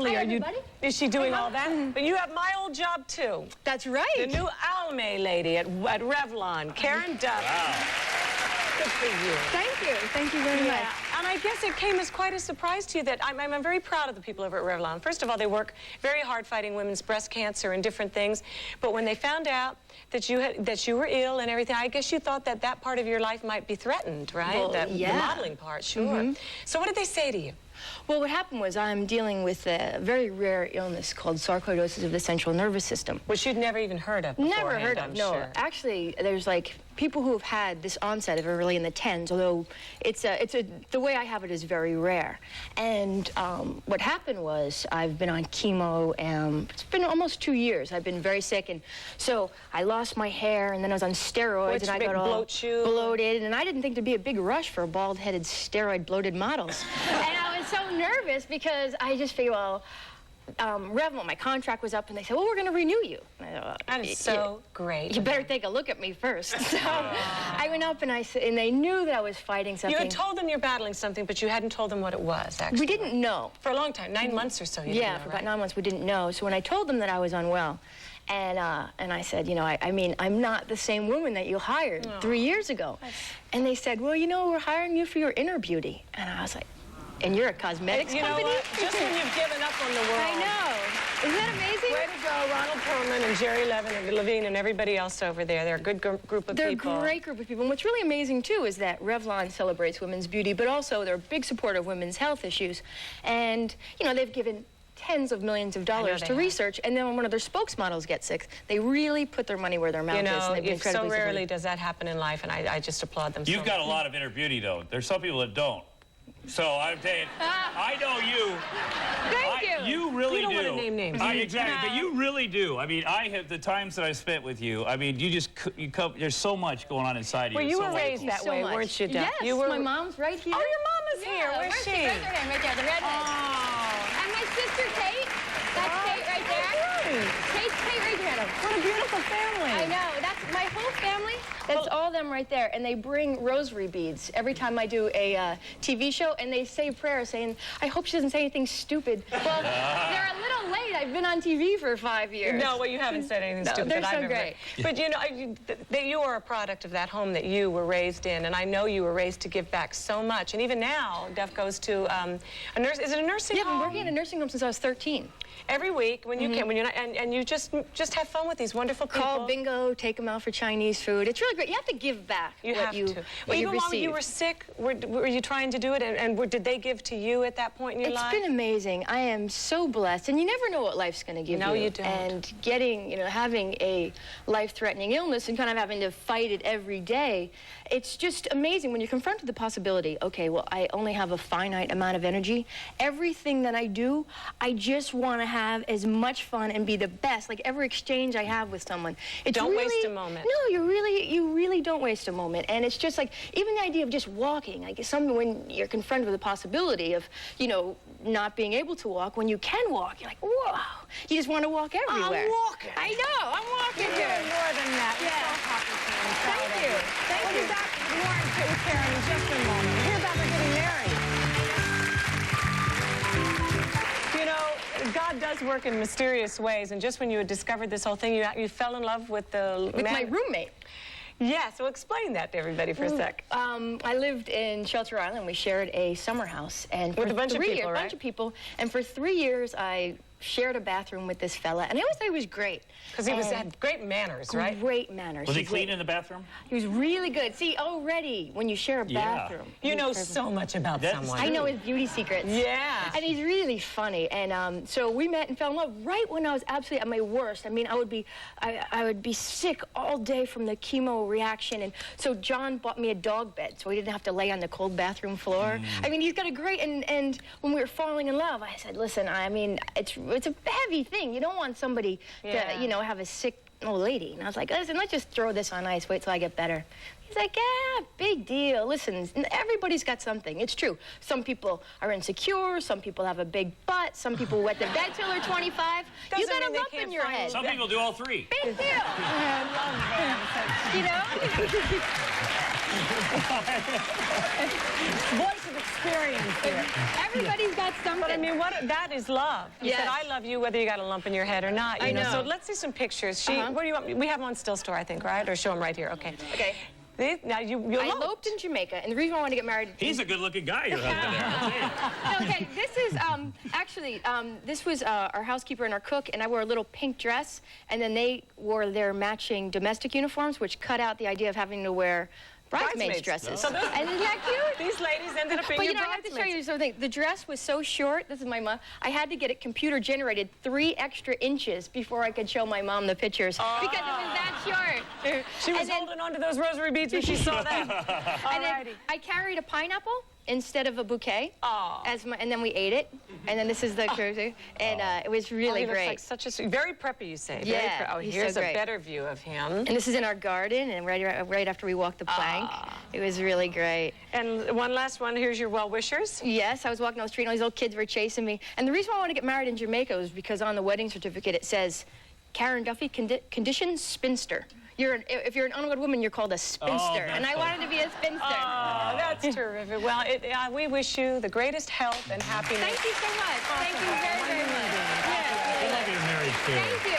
only Hi, are you... everybody. Is she doing all that? But you have my old job, too. That's right. The new Alme lady at Revlon, Karen Duffy. Wow. Good for you. Thank you. Thank you very much. And I guess it came as quite a surprise to you that I'm very proud of the people over at Revlon. First of all, they work very hard fighting women's breast cancer and different things. But when they found out that you were ill and everything, I guess you thought that that part of your life might be threatened, right? Well, The yeah. modeling part, sure. So what did they say to you? Well, what happened was I'm dealing with a very rare illness called sarcoidosis of the central nervous system. Which you'd never even heard of beforehand, Never heard of, I'm no. sure. Actually, there's like people who have had this onset of it really in the 10s, although the way I have it is very rare. And what happened was I've been on chemo, and it's been almost 2 years. I've been very sick, and so I lost my hair, and then I was on steroids, Which and I big got all bloat you? bloated, and I didn't think there'd be a big rush for bald-headed, steroid-bloated models. And I was so nervous because I just figured, well, Revlon, my contract was up, and they said, well, we're going to renew you. And I thought, That is so great. you better take a look at me first. So I went up, and and they knew that I was fighting something. You had told them you're battling something, but you hadn't told them what it was, actually. We didn't know. For a long time, 9 months or so, you Yeah, didn't know, for right? about 9 months we didn't know. So when I told them that I was unwell, and I said, you know, I mean, I'm not the same woman that you hired 3 years ago. And they said, well, you know, we're hiring you for your inner beauty. And I was like, and you're a cosmetics You know company? what? Just when you've given up on the world. I know. Isn't that amazing? Way to go, Ronald Perlman and Jerry Levine and everybody else over there. They're a good group of They're people. a great group of people. And what's really amazing, too, is that Revlon celebrates women's beauty, but also they're a big supporter of women's health issues. And, you know, they've given tens of millions of dollars to research, and then when one of their spokesmodels gets sick, they really put their money where their mouth is. And they've been so incredibly rarely supportive. does that happen in life, and I just applaud them. You've got a lot of inner beauty, though. There's some people that don't. So I'm saying, I know you. Thank you. You really do. You don't want to name names. Exactly, but you really do. I mean, I have the times that I spent with you. I mean, there's so much going on inside of you. Well, you so were raised that way, weren't you, Duff? Yes, you were... my mom's right here. Oh, your mom is here. Where's she? Right there, right there, the redhead. Oh. And my sister Kate. That's Kate right there. Kate right there. What a beautiful family. I know. That's my whole family. That's all them right there. And they bring rosary beads every time I do a TV show, and they say a prayer saying, I hope she doesn't say anything stupid. Well, they're a little late. I've been on TV for 5 years. No, well, you haven't said anything No, stupid they're that I've so ever great. heard. But, you know, you are a product of that home that you were raised in, and I know you were raised to give back so much. And even now, Duff goes to a nurse. Is it a nursing home? Yeah, I've been working in a nursing home since I was 13. Every week when you can, when you're not, and you just have fun with these wonderful people. Call bingo, take them out for Chinese food. It's really great. You have to give back You what have you, to. what Well, you even while receive. you were sick, were you trying to do it, and did they give to you at that point in your life? It's been amazing. I am so blessed, and you never know what life's going to give you. No, you don't. And getting, you know, having a life-threatening illness and kind of having to fight it every day, it's just amazing when you're confronted with the possibility, okay, well, I only have a finite amount of energy. Everything that I do, I just want to have as much fun and be the best. Like every exchange I have with someone, it's Don't really, waste a moment. No, you really don't waste a moment. And it's just like, even the idea of just walking, like when you're confronted with the possibility of, you know, not being able to walk, when you can walk, you're like, whoa, you just want to walk everywhere. I'm walking. I know, I'm walking. You're doing more than that. Yeah. You're so happy for you. I'm proud Thank of you. Thank We'll you. be back with more with Karen in just a moment. Hear about her getting married. You know, God does work in mysterious ways, and just when you had discovered this whole thing, you fell in love with the man. My roommate. Yeah, so explain that to everybody for a sec. I lived in Shelter Island. We shared a summer house, and With for a bunch of 3 people, years, right? bunch of people, and for 3 years I shared a bathroom with this fella, and I always thought he was great. Because he had great manners, right? Great manners. Was he clean in the bathroom? He was really good. See, already when you share a bathroom, You know so much about That's someone. I know his beauty secrets. Yeah. And he's really funny. And so we met and fell in love right when I was absolutely at my worst. I mean, I would be sick all day from the chemo reaction. And so John bought me a dog bed so he didn't have to lay on the cold bathroom floor. I mean, he's got a great, and when we were falling in love, I said, listen, I mean, it's a heavy thing. You don't want somebody to, you know, have a sick old lady. And I was like, listen, let's just throw this on ice, wait till I get better. He's like, yeah, big deal. Listen, everybody's got something. It's true. Some people are insecure. Some people have a big butt. Some people wet the bed till they're 25. You got a lump in your head. Some people do all three. Big deal. I love that. You know? Voice of experience. experience here. Everybody's got something. But I mean, that is love. You Yes. said, I love you whether you got a lump in your head or not. You I know. So let's see some pictures. What do you want? We have them on Still Store, I think, right? Or show them right here. Okay. Okay. Now you I eloped in Jamaica, and the reason I wanted to get married... He's a good-looking guy, your husband there. I'll tell you. No, okay, this is, actually, this was our housekeeper and our cook, and I wore a little pink dress, and then they wore their matching domestic uniforms, which cut out the idea of having to wear bridesmaids dresses. So those, and isn't that cute? these ladies ended up being But your you know, I have to show bridesmaids. you something. The dress was so short. This is my mom. I had to get it computer generated 3 extra inches before I could show my mom the pictures because it was that short. She was holding on to those rosary beads when she saw that. And then I carried a pineapple instead of a bouquet. Oh. And then we ate it. And then this is the cruiser. And it was really He looks great. like such a very preppy, you say. Yeah, Very oh, he's here's so a great. better view of him. And this is in our garden, and right after we walked the plank. It was really great. And one last one. Here's your well-wishers. Yes, I was walking down the street, and all these little kids were chasing me. And the reason why I wanted to get married in Jamaica was because on the wedding certificate it says, Karen Duffy, condition spinster. If you're an unwed woman, you're called a spinster. And I wanted to be a spinster. Oh, that's terrific. Well, we wish you the greatest health and happiness. Thank you so much. Thank you very, very much. We love your marriage, too. Thank you.